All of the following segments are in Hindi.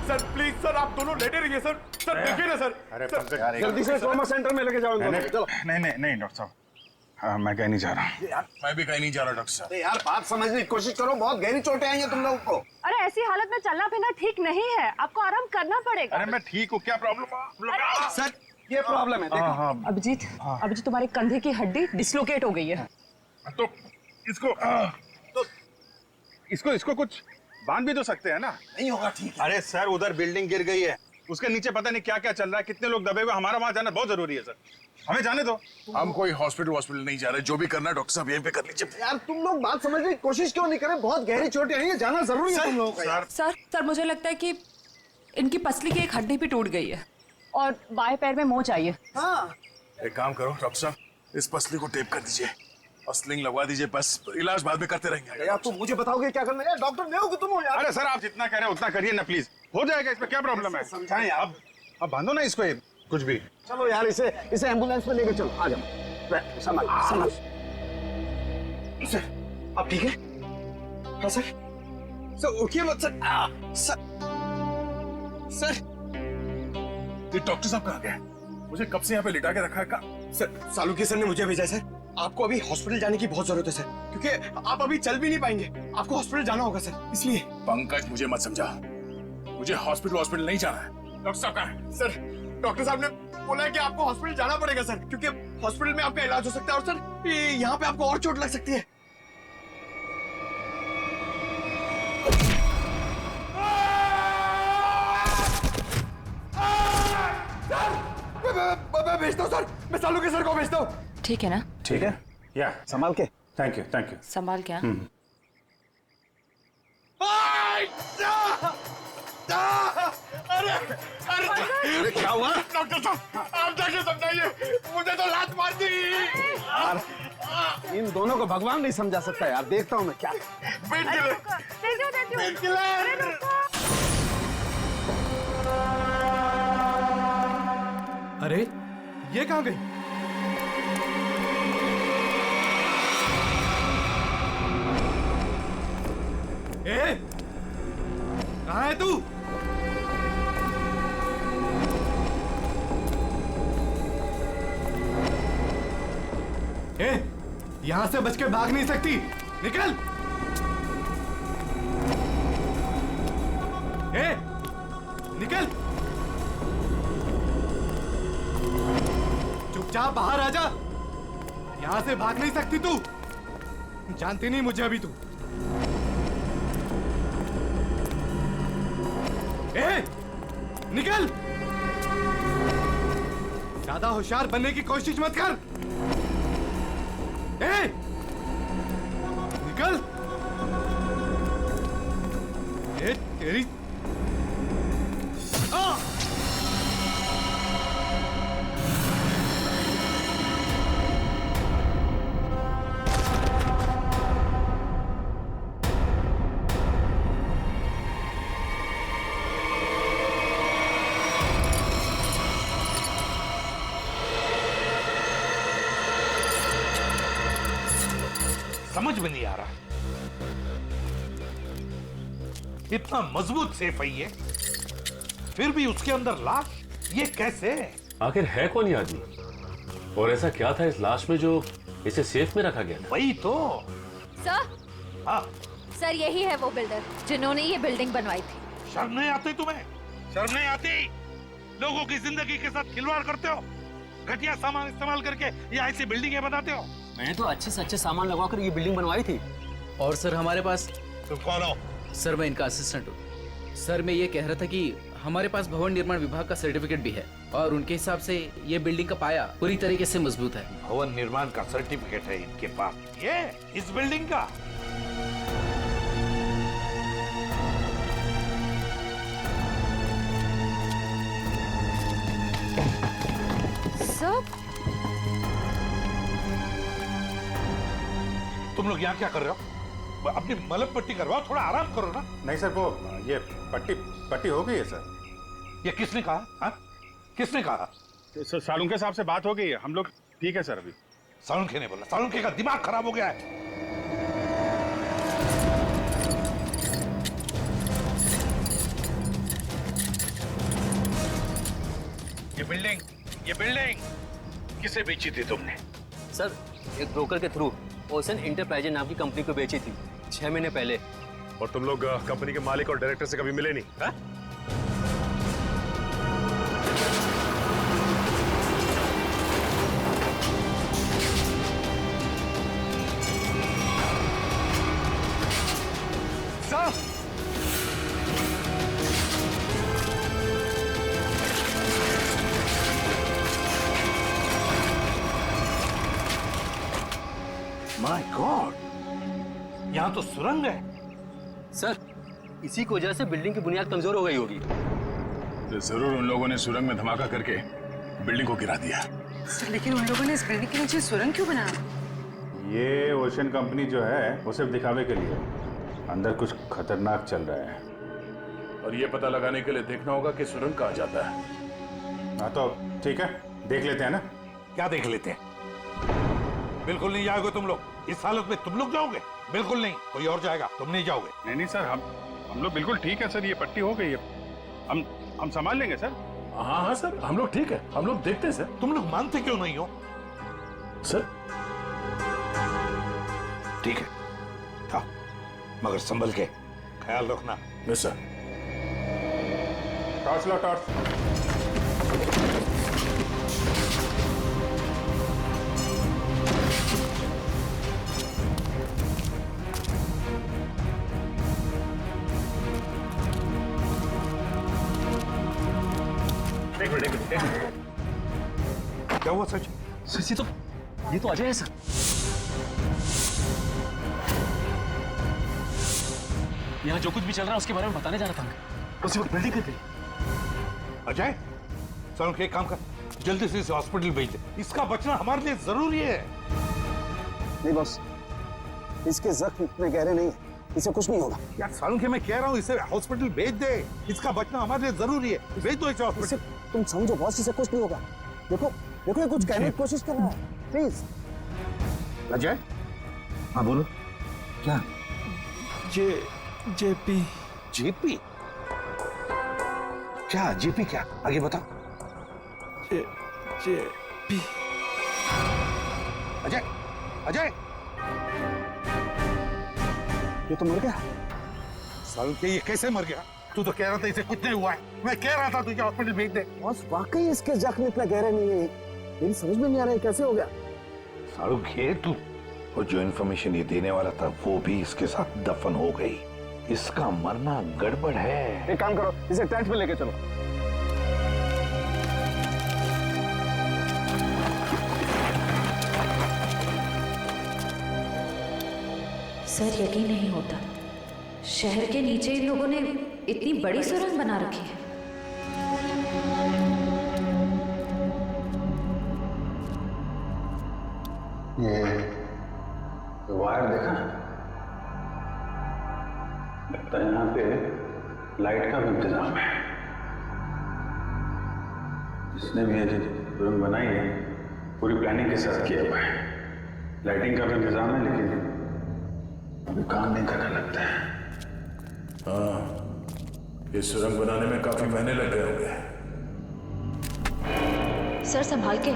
सर प्लीज सर, आप दोनों लेटे रहिए सर। सर देखिए ना सर। अरे सर, जल्दी से ट्रॉमा सेंटर में लेके जाओ। नहीं डॉक्टर साहब, हाँ मैं कहीं नहीं जा रहा। मैं भी कहीं नहीं जा रहा डॉक्टर साहब। यार बात समझने की कोशिश करो, बहुत गहरी चोटें आई हैं तुम लोगों को। अरे ऐसी हालत में चलना फिरना ठीक नहीं है, आपको आराम करना पड़ेगा। अरे मैं ठीक हूँ, क्या प्रॉब्लम? सर ये प्रॉब्लम है, देखो। हाँ अभिजीत, अभिजीत तुम्हारे कंधे की हड्डी डिसलोकेट हो गई है। तो इसको कुछ बांध भी तो सकते हैं ना? नहीं होगा ठीक है। अरे सर उधर बिल्डिंग गिर गई है, उसके नीचे पता नहीं क्या क्या चल रहा है, कितने लोग दबे हुए, हमारा वहां जाना बहुत जरूरी है सर, हमें जाने दो। हम कोई हॉस्पिटल नहीं जा रहे, जो भी करना है डॉक्टर साहब यहीं पे कर लीजिए। यार तुम लोग बात समझने की कोशिश क्यों नहीं करे? बहुत गहरी चोटें आई हैं, जाना जरूरी है तुम लोगों का यार। सर मुझे लगता है कि इनकी पसली की एक हड्डी भी टूट गई है और बाएं पैर में मोच आई है। हाँ एक काम करो डॉक्टर साहब, इस पसली को टेप कर दीजिए और स्लिंग लगवा दीजिए, बस इलाज बाद में करते रहेंगे। यार तुम मुझे बताओगे क्या करना है? यार डॉक्टर मैं हूं कि तुम हो यार? अरे सर आप जितना कह रहे हो उतना करिए ना प्लीज, हो जाएगा, इसमें क्या प्रॉब्लम है? समझाएं यार। अब बांधो ना इसको, कुछ भी। चलो यार इसे एम्बुलेंस में लेके चलो, आ जाओ। संभाल। सर अब ठीक है? हाँ सर उठिए मत सर। सर ये डॉक्टर साहब कहाँ गए? मुझे कब से यहाँ पे लिटा के रखा है का? सर सालुकी सर ने मुझे भेजा है सर। आपको अभी हॉस्पिटल जाने की बहुत जरूरत है सर, क्योंकि आप अभी चल भी नहीं पाएंगे, आपको हॉस्पिटल जाना होगा सर, इसलिए। पंकज मुझे मत समझा, मुझे हॉस्पिटल नहीं जाना है। डॉक्टर साहब कहाँ है? सर डॉक्टर साहब ने बोला है कि आपको हॉस्पिटल जाना पड़ेगा सर, क्योंकि हॉस्पिटल में आपका इलाज हो सकता है और सर यहाँ पे आपको और चोट लग सकती है। मैं भेजता हूँ सर, मैं सालुकी सर को भेजता हूँ। ठीक है ना? ठीक है, या संभाल के। Thank you. संभाल क्या? अरे क्या हुआ? डॉक्टर साहब आप जाके समझाइए, मुझे तो लात मार दी। इन दोनों को भगवान नहीं समझा सकता यार, देखता हूँ मैं क्या। पेट किलर। अरे ये कहाँ गई? कहाँ है तू? यहां से बच के भाग नहीं सकती, निकल। निकल, चुपचाप बाहर आ जा, यहां से भाग नहीं सकती तू, जानती नहीं मुझे अभी तू। निकल, ज्यादा होशियार बनने की कोशिश मत कर। निकल। तेरी समझ में नहीं आ रहा, इतना मजबूत सेफ है ये, फिर भी उसके अंदर लाश, ये कैसे? आखिर है कौन ये आदमी और ऐसा क्या था इस लाश में जो इसे सेफ में रखा गया था? वही तो। सर, हाँ सर यही है वो बिल्डर जिन्होंने ये बिल्डिंग बनवाई थी। शर्म नहीं आती तुम्हें? शर्म नहीं आती? लोगों की जिंदगी के साथ खिलवाड़ करते हो, घटिया सामान इस्तेमाल करके ये ऐसी बिल्डिंगें बनाते हो। मैंने तो अच्छे से अच्छे सामान लगवाकर ये बिल्डिंग बनवाई थी। और सर हमारे पास। तुम कौन हो? सर मैं इनका असिस्टेंट हूँ। सर मैं ये कह रहा था कि हमारे पास भवन निर्माण विभाग का सर्टिफिकेट भी है और उनके हिसाब से ये बिल्डिंग का पाया पूरी तरीके से मजबूत है। भवन निर्माण का सर्टिफिकेट है इनके पास? ये इस बिल्डिंग का? सर तुम लोग यहाँ क्या कर रहे हो? अपनी मलम पट्टी करवाओ, थोड़ा आराम करो ना। नहीं सर, वो ये पट्टी हो गई है सर। ये किसने कहा? हा? किसने कहा? तो सालुंके साहब से बात हो गई है, हम लोग ठीक है सर अभी। सालुंके ने बोला? सालुंके का दिमाग खराब हो गया है। ये बिल्डिंग किसे बेची थी तुमने? सर एक ब्रोकर के थ्रू ओशन इंटरप्राइजेज नाम की कंपनी को बेची थी 6 महीने पहले। और तुम लोग कंपनी के मालिक और डायरेक्टर से कभी मिले नहीं? हा? माय गॉड, यहाँ तो सुरंग है। सर इसी की वजह से बिल्डिंग की बुनियाद कमजोर हो गई होगी। तो जरूर उन लोगों ने सुरंग में धमाका करके बिल्डिंग को गिरा दिया। लेकिन उन लोगों ने इस बिल्डिंग के नीचे सुरंग क्यों बनाया? ये ओशन कंपनी जो है वो सिर्फ दिखावे के लिए, अंदर कुछ खतरनाक चल रहा है। और ये पता लगाने के लिए देखना होगा कि सुरंग कहाँ जाता है। हाँ तो ठीक है, देख लेते हैं ना। क्या देख लेते हैं? बिल्कुल नहीं जाओगे तुम लोग। इस हालत में तुम लोग जाओगे? बिल्कुल नहीं, कोई और जाएगा, तुम नहीं जाओगे। नहीं नहीं सर, हम लोग बिल्कुल ठीक है सर, ये पट्टी हो गई है, हम संभाल लेंगे सर। हाँ हाँ सर, हम लोग ठीक है, हम लोग देखते हैं सर। तुम लोग मानते क्यों नहीं हो? सर ठीक है, हाँ, मगर संभल के ख्याल रखना। Yes sir. टॉर्च लो, टॉर्च। क्या हुआ सच? सर ये तो अजय है सर। यहाँ जो कुछ भी चल रहा है उसके बारे में बताने जा रहा था मैं। उसी वक्त बिल्डिंग गई। अजय, सर के एक काम कर, जल्दी से इसे हॉस्पिटल भेज दे। इसका बचना हमारे लिए जरूरी है। नहीं बॉस, इसके जख्म इतने गहरे नहीं है, इसे कुछ नहीं होगा। यार सालों के मैं कह रहा हूँ, इसे हॉस्पिटल भेज दे। इसका बचना हमारे लिए जरूरी है। भेज दो इसे हॉस्पिटल। तुम समझो बॉस, इसे कुछ नहीं होगा। देखो देखो, ये कुछ कहने की कोशिश कर रहा है, प्लीज। अजय, हाँ बोलो। क्या? जेपी। जेपी? क्या जेपी? क्या आगे बताओ। जेपी। अजय, अजय, ये तो मर गया। सालों के ये कैसे मर गया? तू तो कह रहा था इसे कुछ नहीं हुआ है। मैं कह रहा था तुझे हॉस्पिटल भेज दे। बॉस वाकई इसके जख्म इतने गहरे नहीं है, मेरी समझ में नहीं आ रहा है कैसे हो गया। सालों के तू, और जो इन्फॉर्मेशन ये देने वाला था वो भी इसके साथ दफन हो गई। इसका मरना गड़बड़ है। एक काम करो, इसे टेंट पे लेके चलो। सर यकीन नहीं होता, शहर के नीचे इन लोगों ने इतनी बड़ी सुरंग बना रखी है। ये वायर देखा? लगता है यहाँ पे लाइट का भी इंतजाम है। जिसने भी ये सुरंग बनाई है पूरी प्लानिंग के साथ किया हुआ है। लाइटिंग का भी इंतजाम है, लेकिन अभी काम नहीं करने लगता है। हाँ, ये सुरंग बनाने में काफी महीने लग गए होंगे। सर संभाल के।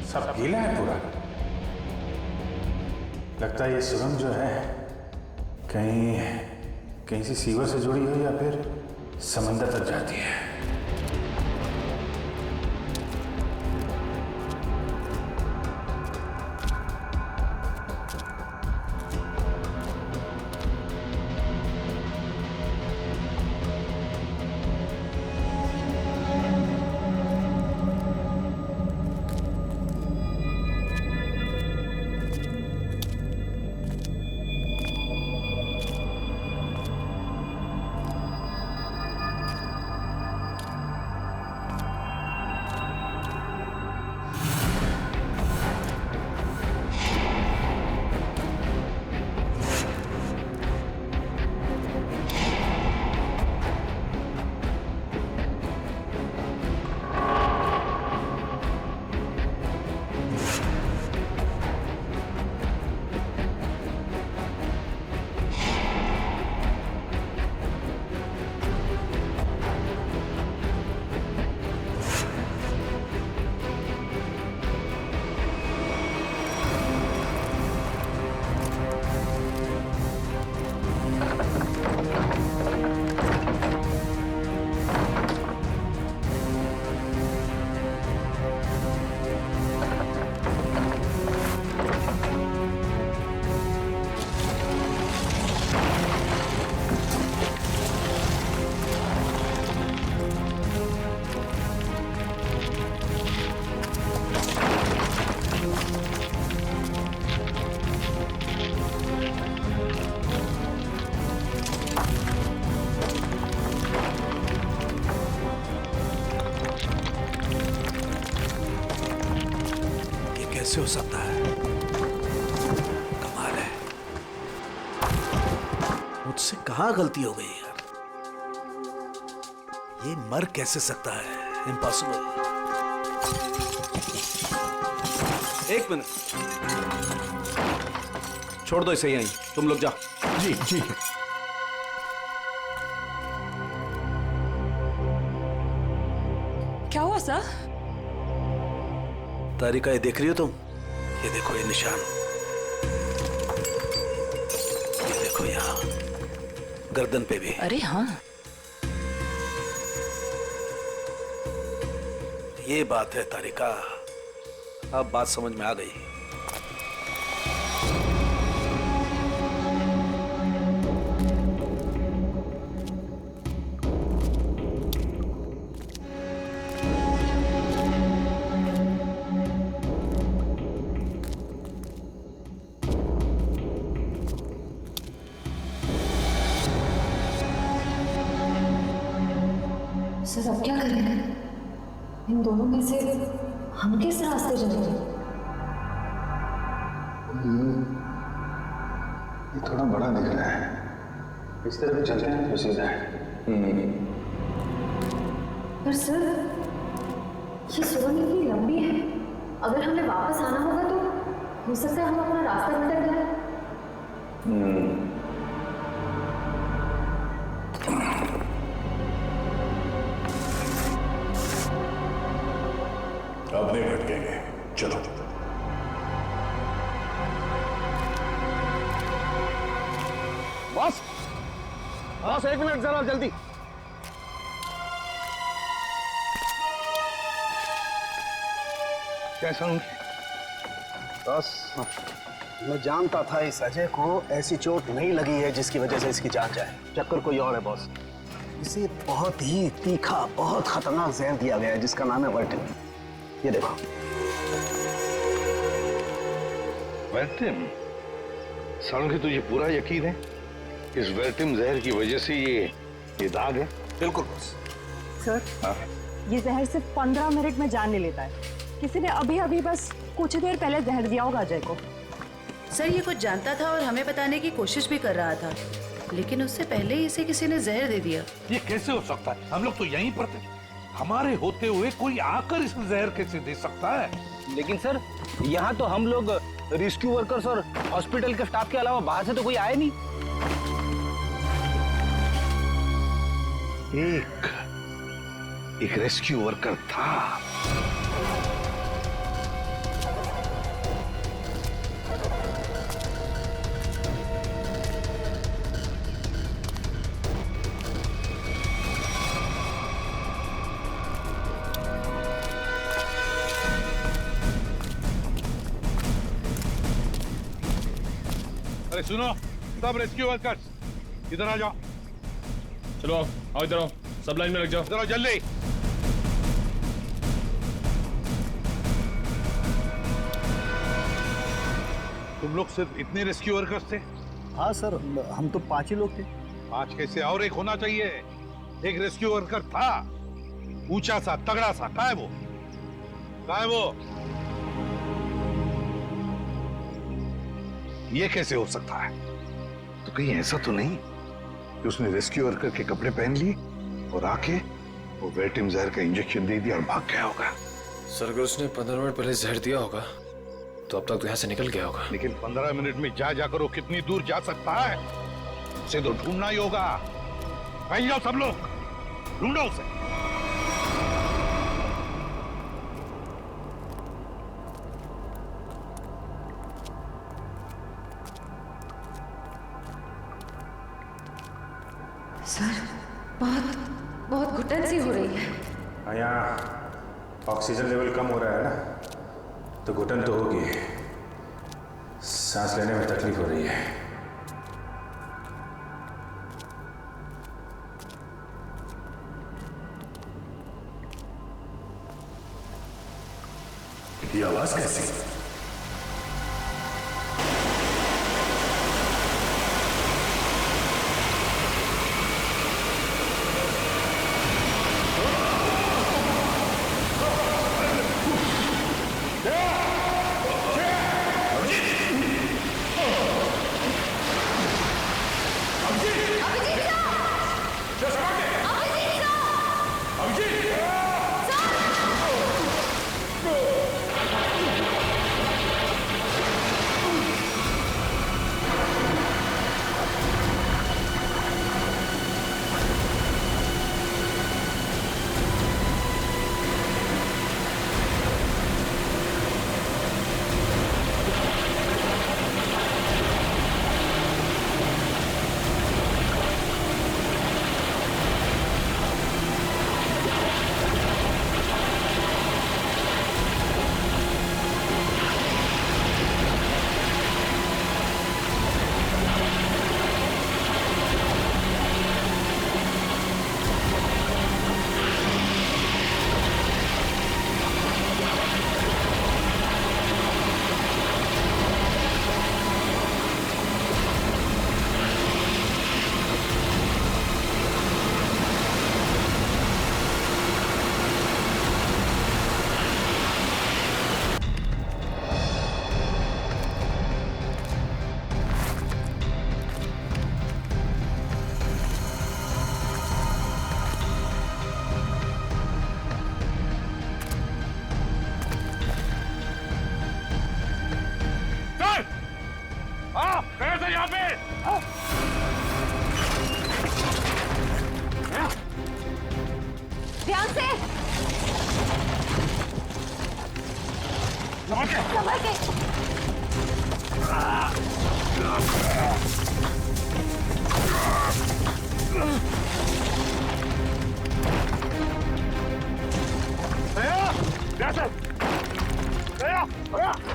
सब गीला है पूरा। लगता है ये सुरंग जो है कहीं से सीवर से जुड़ी हुई या फिर समंदर तक जाती है। कैसे हो सकता है? कमाल है, मुझसे कहाँ गलती हो गई यार। ये मर कैसे सकता है? इम्पॉसिबल। एक मिनट, छोड़ दो इसे यहीं, तुम लोग जाओ। जी ठीक है। क्या हुआ सर? तारिका, ये देख रही हो तुम? ये देखो ये निशान, ये देखो यहाँ गर्दन पे भी। अरे हाँ, ये बात है तारिका, अब बात समझ में आ गई। सर अब क्या करेंगे? इन दोनों में से हम किस रास्ते जाएंगे? ये थोड़ा बड़ा दिख रहा है, इस तरफ चलते हैं तो सीधा है। पर सर ये सुरंग इतनी लंबी है, अगर हमें वापस आना होगा तो हो सकता है हम अपना रास्ता भटक जाए। अब नहीं भटकेंगे, चलो। बॉस, बॉस एक मिनट जरा जल्दी। कैसा हूँ? बस मैं जानता था इस अजय को ऐसी चोट नहीं लगी है जिसकी वजह से इसकी जान जाए। चक्कर कोई और है बॉस। इसे बहुत ही तीखा, बहुत खतरनाक जहर दिया गया है जिसका नाम है वर्टिन। ये देखो। वर्टिम? सालुंखे, तुझे पूरा यकीन है इस वर्टिम जहर की वजह से ये दाग है? बिल्कुल बॉस। सर, ये जहर सिर्फ 15 मिनट में जान ले लेता है। किसी ने अभी अभी बस कुछ देर पहले जहर दिया होगा अजय को। सर, ये कुछ जानता था और हमें बताने की कोशिश भी कर रहा था, लेकिन उससे पहले ही इसे किसी ने जहर दे दिया। ये कैसे हो सकता है? हम लोग तो यहीं पर थे, हमारे होते हुए कोई आकर इस जहर कैसे दे सकता है? लेकिन सर, यहाँ तो हम लोग रेस्क्यू वर्कर्स और हॉस्पिटल के स्टाफ के अलावा बाहर से तो कोई आया नहीं। एक रेस्क्यू वर्कर था। अरे सुनो, सब रेस्क्यू वर्कर्स इधर आ जाओ। चलो आओ, इधर आओ, सब लाइन में लग जाओ। इधर आओ जल्दी। तुम लोग सिर्फ इतने रेस्क्यू वर्कर्स थे? हाँ सर, हम तो 5 ही लोग थे। 5 कैसे? और एक होना चाहिए। एक रेस्क्यू वर्कर था, ऊंचा सा, तगड़ा सा। कहाँ है वो? कहाँ है वो? ये कैसे हो सकता है? तो कहीं ऐसा तो नहीं कि उसने रेस्क्यू वर्कर के कपड़े पहन लिए और आके वो वर्टिम जहर का इंजेक्शन दे दिया और भाग गया होगा? सर, अगर उसने 15 मिनट पहले जहर दिया होगा तो अब तक तो यहाँ से निकल गया होगा। लेकिन 15 मिनट में जाकर वो कितनी दूर जा सकता है? उसे तो ढूंढना ही होगा। आई जाओ सब लोग, ढूंढो उसे। सर, बहुत घुटन सी हो रही है। यहाँ ऑक्सीजन लेवल कम हो रहा है ना, तो घुटन तो होगी, सांस लेने में तकलीफ हो रही है। ये आवाज कैसी?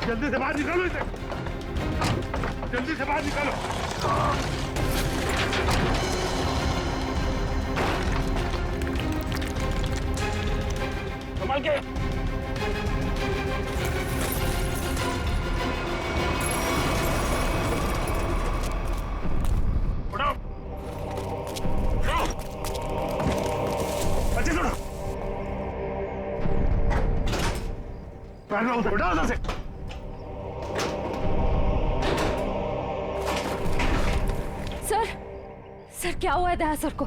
जल्दी से बाहर निकालो इसे, जल्दी से बाहर निकालो। संभाल के। उठाओ, उठाओ, अच्छे से उठाओ। उठाओ उधर से। सर क्या हुआ है दया सर को?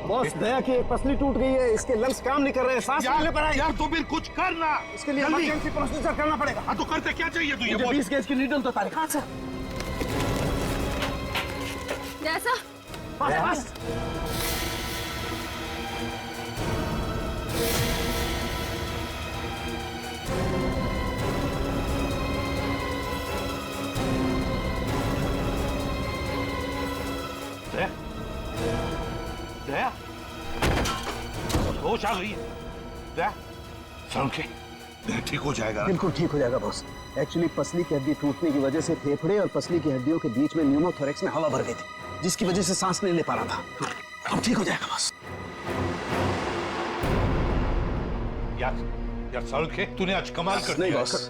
बॉस, दया की एक पसली टूट गई है, इसके लंग्स काम नहीं कर रहे हैं, सांस लेने पर आई। यार तो फिर कुछ करना, इसके लिए इमरजेंसी प्रोसीजर करना पड़ेगा। हाँ तो करते क्या चाहिए तुझे? मुझे 20 गेज की नीडल तो तारीख। हाँ सर। जैसा बस दया, होश आ गई है दया? समझे, दया ठीक हो जाएगा। बिल्कुल ठीक हो जाएगा बॉस। एक्चुअली पसली की हड्डी टूटने की वजह से फेफड़े और पसली की हड्डियों के बीच में न्यूमोथोरेक्स में हवा भर गई थी, जिसकी वजह से सांस नहीं ले पा रहा था। अब ठीक हो जाएगा बॉस। यार सड़के, तूने आज कमाल कर नहीं दिया। बॉस,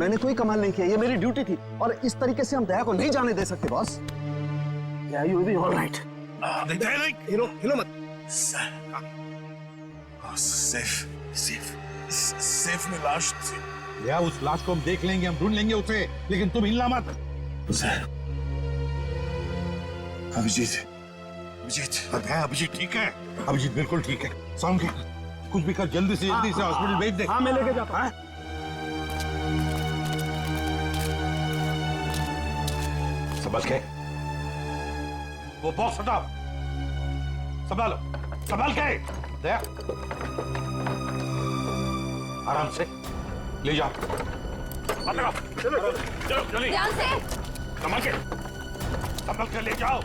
मैंने कोई कमाल नहीं किया, ये मेरी ड्यूटी थी और इस तरीके से हम दया को नहीं जाने दे सकते बॉस। या यू बी ऑलराइट? हिलो मत। सेफ में लाश थी। या उस लाश को हम देख लेंगे, हम ढूंढ लेंगे उसे, लेकिन तुम हिलना मत। अभिजीत ठीक है, अभिजीत बिल्कुल ठीक है। समझे, कुछ भी कर, जल्दी से हॉस्पिटल भेज दे। हाँ मैं लेके जाता हूँ। संभल के, वो बॉक्स हटाओ, संभालो, संभाल के। दया, आराम से ले जाओ। चलो जल्दी, ध्यान से, संभल के ले जाओ।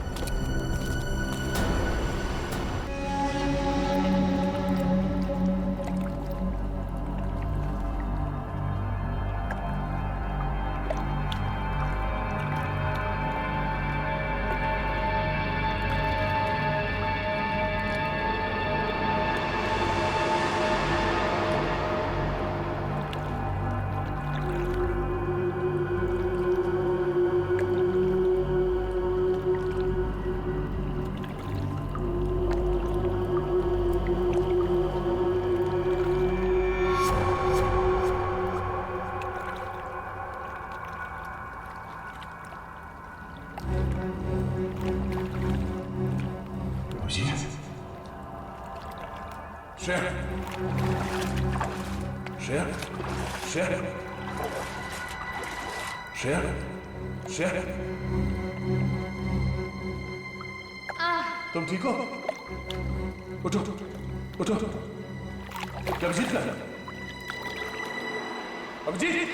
तुम ठीक हो? उठो उठो। क्या अभिजीत का? अभिजीत,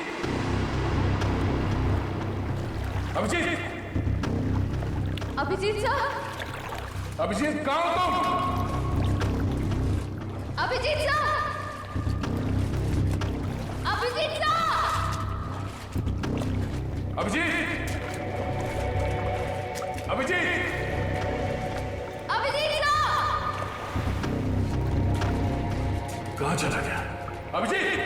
अभिजीत, अभिजीत सर, अभिजीत कहाँ हो तुम? Abhijit sir, Abhijit sir, Abhijit, Abhijit, Abhijit sir, कहाँ चला गया? अभिजीत,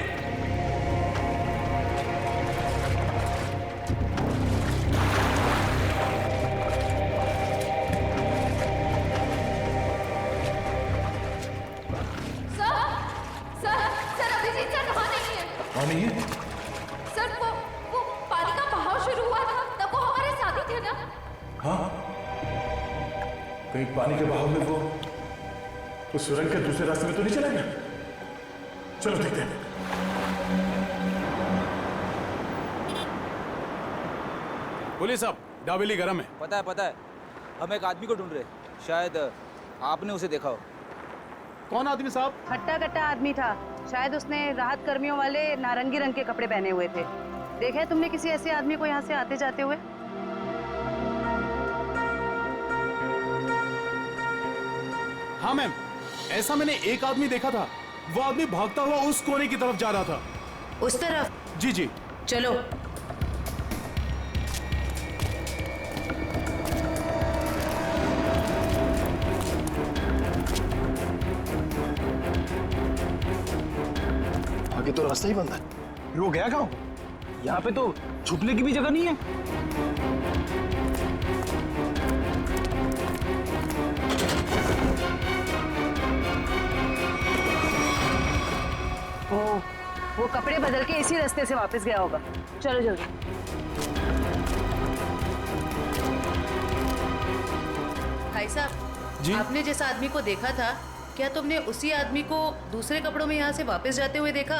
नहीं है सर, वो पानी का बहाव शुरू हुआ था, तब वो हमारे साथ ही थे ना? हाँ, कहीं पानी के बहाव में वो सुरंग के दूसरे रास्ते में तो नहीं चला गया? चलो देखते हैं। पुलिस साहब, डाबेली गरम है। पता है, हम एक आदमी को ढूंढ रहे, शायद आपने उसे देखा हो। कौन आदमी साहब? हट्टा कट्टा आदमी था, शायद उसने राहत कर्मियों वाले नारंगी रंग के कपड़े पहने हुए थे। देखा है तुमने किसी ऐसे आदमी को यहाँ से आते जाते हुए? हाँ मैम, ऐसा मैंने एक आदमी देखा था। वो आदमी भागता हुआ उस कोने की तरफ जा रहा था। उस तरफ? जी जी। चलो। आगे तो रास्ता ही बंद है। वो गया कहाँ? यहाँ पे तो छुपने की भी जगह नहीं है। वो कपड़े बदल के इसी रास्ते से वापस गया होगा। चलो जल्दी। भाई साहब, आपने जिस आदमी को देखा था, क्या तुमने उसी आदमी को दूसरे कपड़ों में यहाँ से वापस जाते हुए देखा?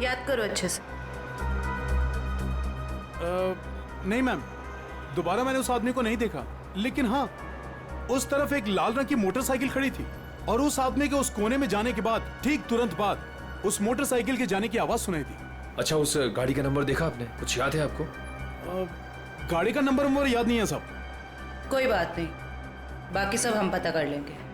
याद करो अच्छे से। नहीं मैम, दोबारा मैंने उस आदमी को नहीं देखा, लेकिन हाँ, उस तरफ एक लाल रंग की मोटरसाइकिल खड़ी थी और उस आदमी के उस कोने में जाने के बाद ठीक तुरंत बाद उस मोटरसाइकिल के जाने की आवाज सुनाई थी। अच्छा, उस गाड़ी का नंबर देखा आपने? कुछ याद है आपको? गाड़ी का नंबर याद नहीं है साहब। कोई बात नहीं, बाकी सब हम पता कर लेंगे।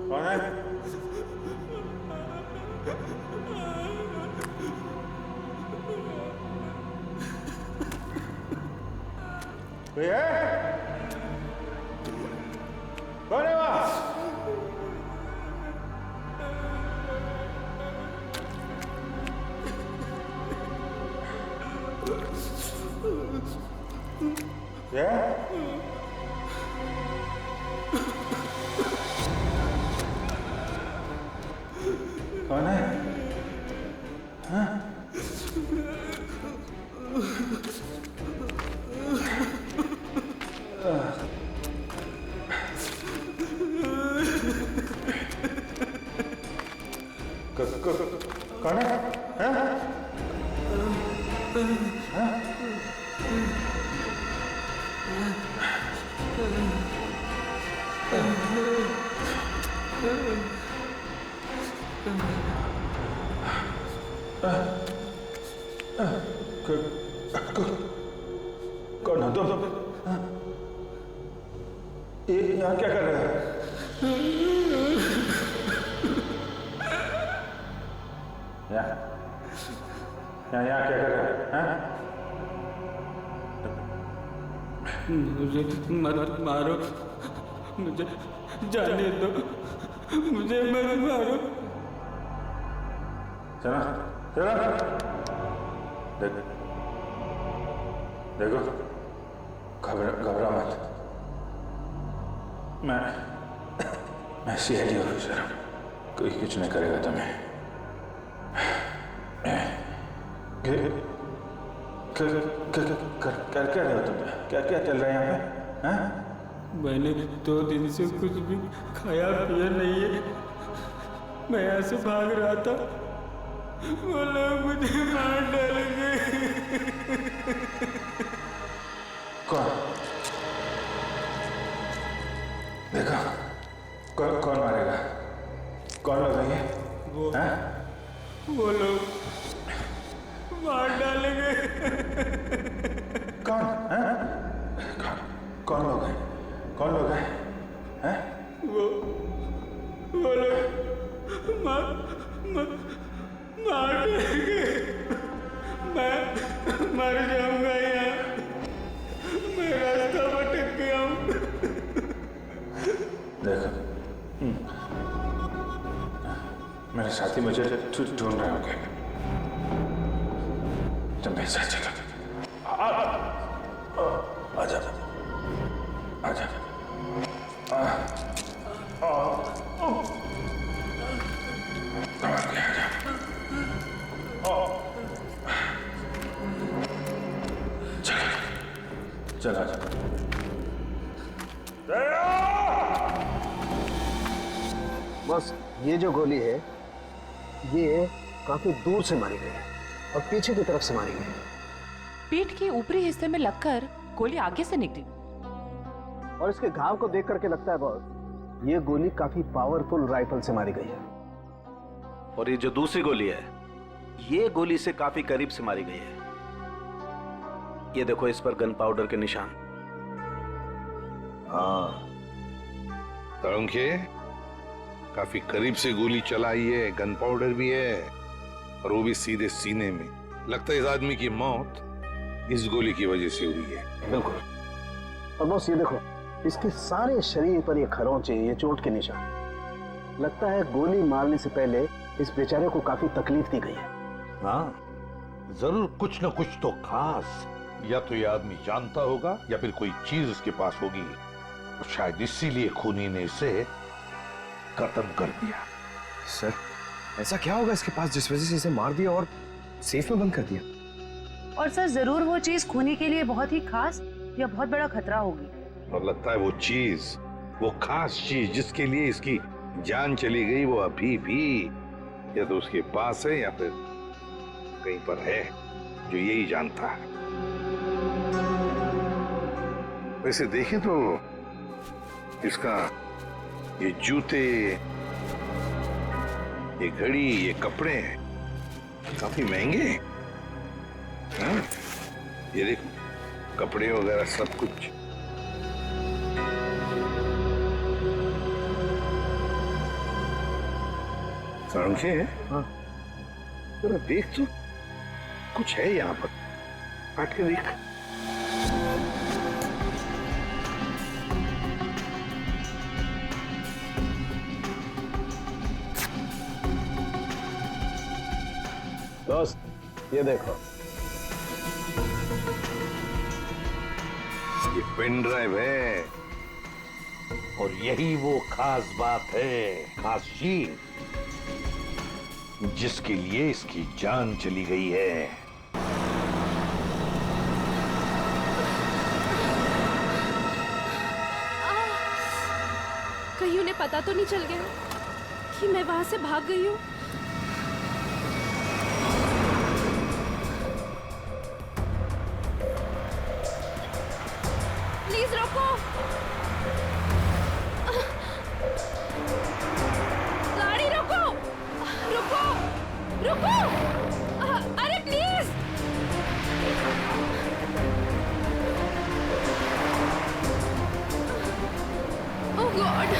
कौन है? कोई है? कौन है वहाँ? क्या? कौन है? हाँ? कौन है? हाँ? हाँ? कौन हो तुम? ये यहाँ क्या कर रहे हो? यहाँ क्या कर रहे हो? मुझे मत मारो, मुझे जाने दो, मुझे मत मारो। चलो चलो, देखो घबरा मत। मैं सीआईडी ऑफिसर हूँ, कोई कुछ नहीं करेगा तुम्हें। कर क्या रहे हो तुम? क्या क्या चल रहा है यहाँ पे? हाँ? मैंने 2 दिन से कुछ भी खाया पिया नहीं है। मैं यहाँ से भाग रहा था, वो लोग मुझे मार डालेंगे। कौन? देखा? कौन मारेगा? कौन लोग हैं ये? वो लोग मार डालेंगे। कौन? हाँ? कौन लोग हैं? कौन लोग हैं? हैं? वो लोग मार डालेंगे। मैं मर जाऊंगा यहाँ। मैं रास्ता भटक गया हूँ। देखो, मेरे साथी मुझे ढूंढ रहे होंगे। तुम मेरे साथ चलो। आजा, आजा। चला जा। बस ये जो गोली है ये काफी दूर से मारी गई है और पीछे की तरफ से मारी गई है। पीठ के ऊपरी हिस्से में लगकर गोली आगे से निकली। और इसके घाव को देख करके लगता है बॉस ये गोली काफी पावरफुल राइफल से मारी गई है। और ये जो दूसरी गोली है ये गोली से काफी करीब से मारी गई है। ये देखो इस पर गन पाउडर के निशान। हाँ तरुणखे, काफी करीब से गोली चलाई है, गन पाउडर भी है और वो भी सीधे सीने में। लगता है इस आदमी की मौत इस गोली की वजह से हुई है। बिल्कुल। और बॉस ये देखो इसके सारे शरीर पर ये खरोंचे, ये चोट के निशान। लगता है गोली मारने से पहले इस बेचारे को काफी तकलीफ दी गई है। हाँ जरूर कुछ न कुछ तो खास, या तो ये आदमी जानता होगा या फिर कोई चीज उसके पास होगी। शायद इसीलिए खूनी ने इसे खत्म कर दिया। सर ऐसा क्या होगा इसके पास जिस वजह से इसे मार दिया और सेफ में बंद कर दिया? और सर जरूर वो चीज खूनी के लिए बहुत ही खास या बहुत बड़ा खतरा होगी। और लगता है वो चीज, वो खास चीज जिसके लिए इसकी जान चली गई, वो अभी भी या तो उसके पास है या फिर कहीं पर है जो यही जानता है। वैसे देखें तो इसका ये जूते, ये घड़ी, ये कपड़े काफी महंगे हैं। हाँ? ये देखो कपड़े वगैरह सब कुछ। तरुणखे, हाँ जरा देख तो कुछ है यहाँ पर, काट के देख। दोस्त ये देखो, ये पेन ड्राइव है और यही वो खास बात है, खास चीज जिसके लिए इसकी जान चली गई है। कहीं उन्हें पता तो नहीं चल गया कि मैं वहां से भाग गई हूँ? प्लीज रोको, गाड़ी रोको, रुको, रुको, अरे प्लीज। ओह गॉड,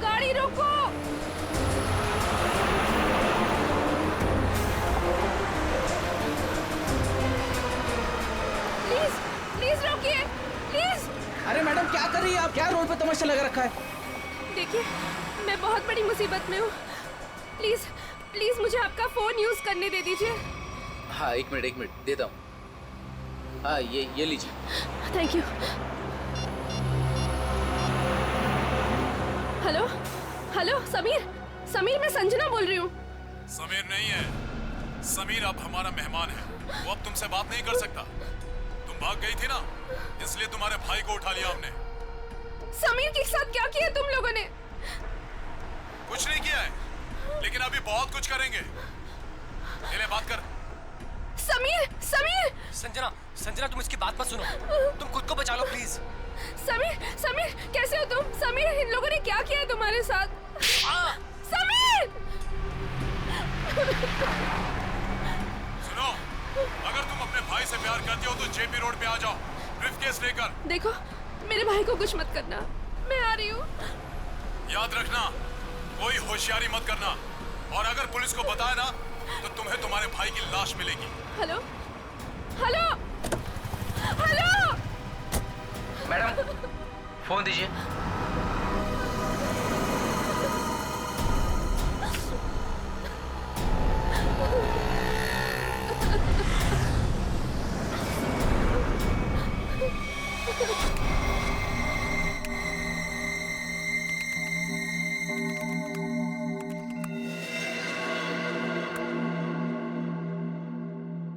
गाड़ी रोको। प्लीज प्लीज रोकिए, प्लीज। अरे मैडम क्या कर रही है आप? क्या रोड पे तमाशा लगा रखा है? देखिए मैं बहुत बड़ी मुसीबत में हूँ। प्लीज प्लीज मुझे आपका फोन यूज करने दे दीजिए। हाँ एक मिनट देता हूँ। हाँ ये लीजिए। Thank you. Hello hello, Sameer, Sameer मैं संजना बोल रही हूँ। समीर नहीं है, समीर अब हमारा मेहमान है, वो अब तुमसे बात नहीं कर सकता। तुम भाग गई थी ना, इसलिए तुम्हारे भाई को उठा लिया हमने। समीर के साथ क्या किया तुम लोगों ने? कुछ नहीं किया है, लेकिन अभी बहुत कुछ करेंगे। ले बात कर। समीर, समीर! संजना, संजना तुम इसकी बात मत सुनो, तुम खुद को बचा लो प्लीज। समीर, समीर कैसे हो तुम? समीर, इन लोगों ने क्या किया है तुम्हारे साथ? समीर! सुनो, अगर तुम अपने भाई से प्यार करती हो तो जेपी रोड पे आ जाओ, ब्रीफकेस लेकर। देखो, मेरे भाई को कुछ मत करना, मैं आ रही हूँ। याद रखना, कोई होशियारी मत करना, और अगर पुलिस को बताया ना तो तुम्हें तुम्हारे भाई की लाश मिलेगी। Hello, hello, hello! Madam, phone दीजिए।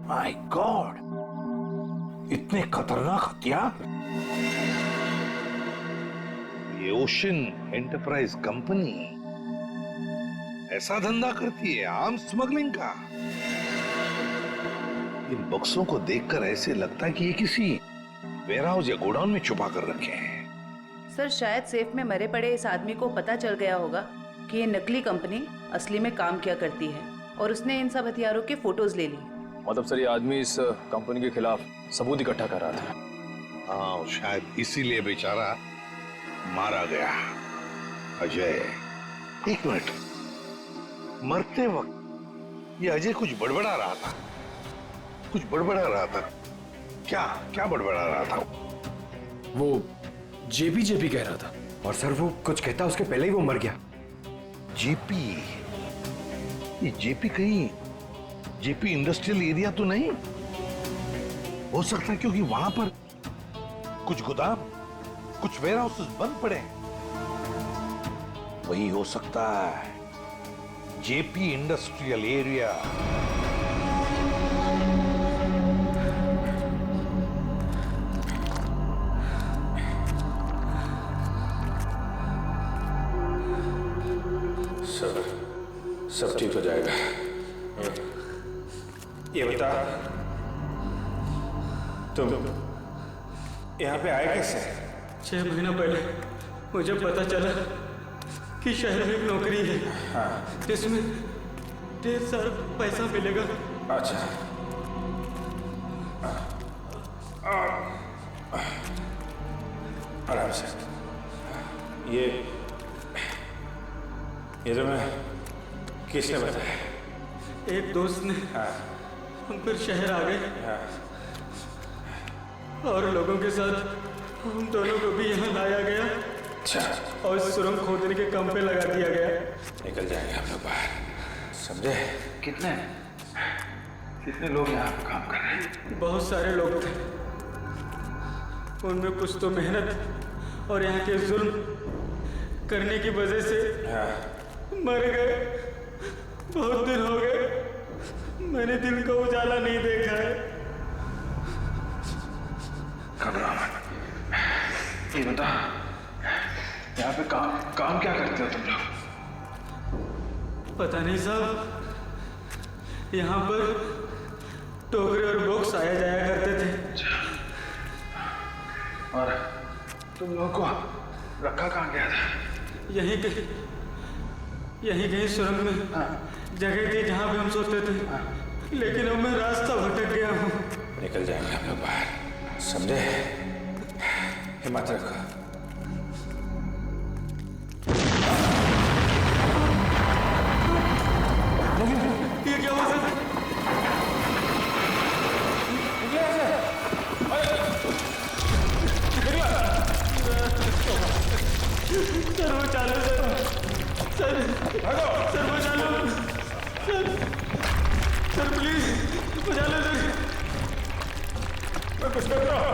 माय गॉड, इतने खतरनाक हथियार! ये ओशन एंटरप्राइज कंपनी ऐसा धंधा करती है, आर्म्स स्मगलिंग का। इन बक्सों को देखकर ऐसे लगता है कि ये किसी वेयरहाउस या गोडाउन में छुपा कर रखे हैं। सर, शायद सेफ में मरे पड़े इस आदमी को पता चल गया होगा कि ये नकली कंपनी असली में काम किया करती है, और उसने इन सब हथियारों के फोटोज ले ली। मतलब सर, ये आदमी इस कंपनी के खिलाफ सबूत इकट्ठा कर रहा था। हाँ, शायद इसीलिए बेचारा मारा गया। अजय, एक मिनट, मरते वक्त ये अजय कुछ बड़बड़ा रहा था, कुछ बड़बड़ा रहा था। क्या क्या बड़बड़ा रहा था? वो जेपी जेपी कह रहा था। और सर, वो कुछ कहता उसके पहले ही वो मर गया। जेपी? ये जेपी कहीं जेपी इंडस्ट्रियल एरिया तो नहीं हो सकता? क्योंकि वहां पर कुछ गोदाम, कुछ वेयरहाउसेस बंद पड़े हैं। वही हो सकता है, जेपी इंडस्ट्रियल एरिया। सब ठीक हो जाएगा। ये बता, तुम यहाँ पे आए कैसे? 6 महीना पहले मुझे पता चला कि शहर में एक नौकरी है, हाँ, जिसमें ढेर सारा पैसा मिलेगा। अच्छा, आराम से। ये तुम्हें किसने बताया? एक दोस्त ने। हम फिर शहर आ गए, और लोगों के साथ हम दोनों को भी यहाँ लाया गया। अच्छा। और सुरंग खोदने के काम पे लगा दिया गया। निकल जाएंगे हम लोग बाहर, समझे? कितने लोग यहाँ पे काम कर रहे हैं? बहुत सारे लोग थे, उनमें कुछ तो मेहनत और यहाँ के जुल्म करने की वजह से मर गए। बहुत दिन हो गए मैंने दिन का उजाला नहीं देखा है। घबराओ मत। ये बता, यहाँ पे काम क्या करते हो तुम लोग? पता नहीं साहब, यहाँ पर टोकरे और बॉक्स आया जाया करते थे। और तुम लोगों को रखा कहाँ गया था? यहीं कहीं सुरंग में जगह थी जहाँ पे हम सोते थे, लेकिन अब मैं रास्ता भटक गया हूँ। निकल जाएंगे हम लोग बाहर, समझे? हिम्मत रखो। ये क्या हुआ सर? सर वो चालू सर वो चालू सर प्लीज वो चालू सर। मैं कुछ कर रहा हूँ।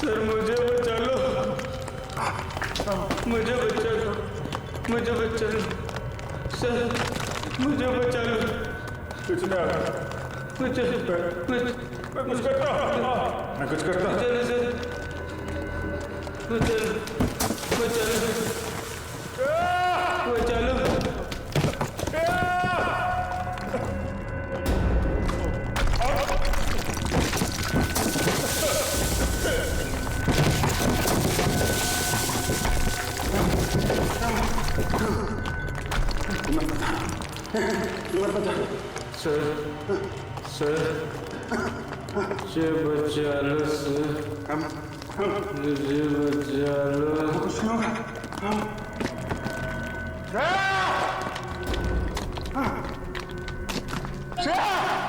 सर मुझे बचा लो, मुझे बचा लो, मुझे बचा लो सर, मुझे बचा लो। कुछ ना, मुझे मैं कुछ करता हूँ, मैं कुछ करता हूँ। चलो सर, बचा लो, बचा लो, बचा लो। सर, सर, मुझे बचा लो सर, मुझे बचा लो। कुछ नहीं होगा। श्रेया!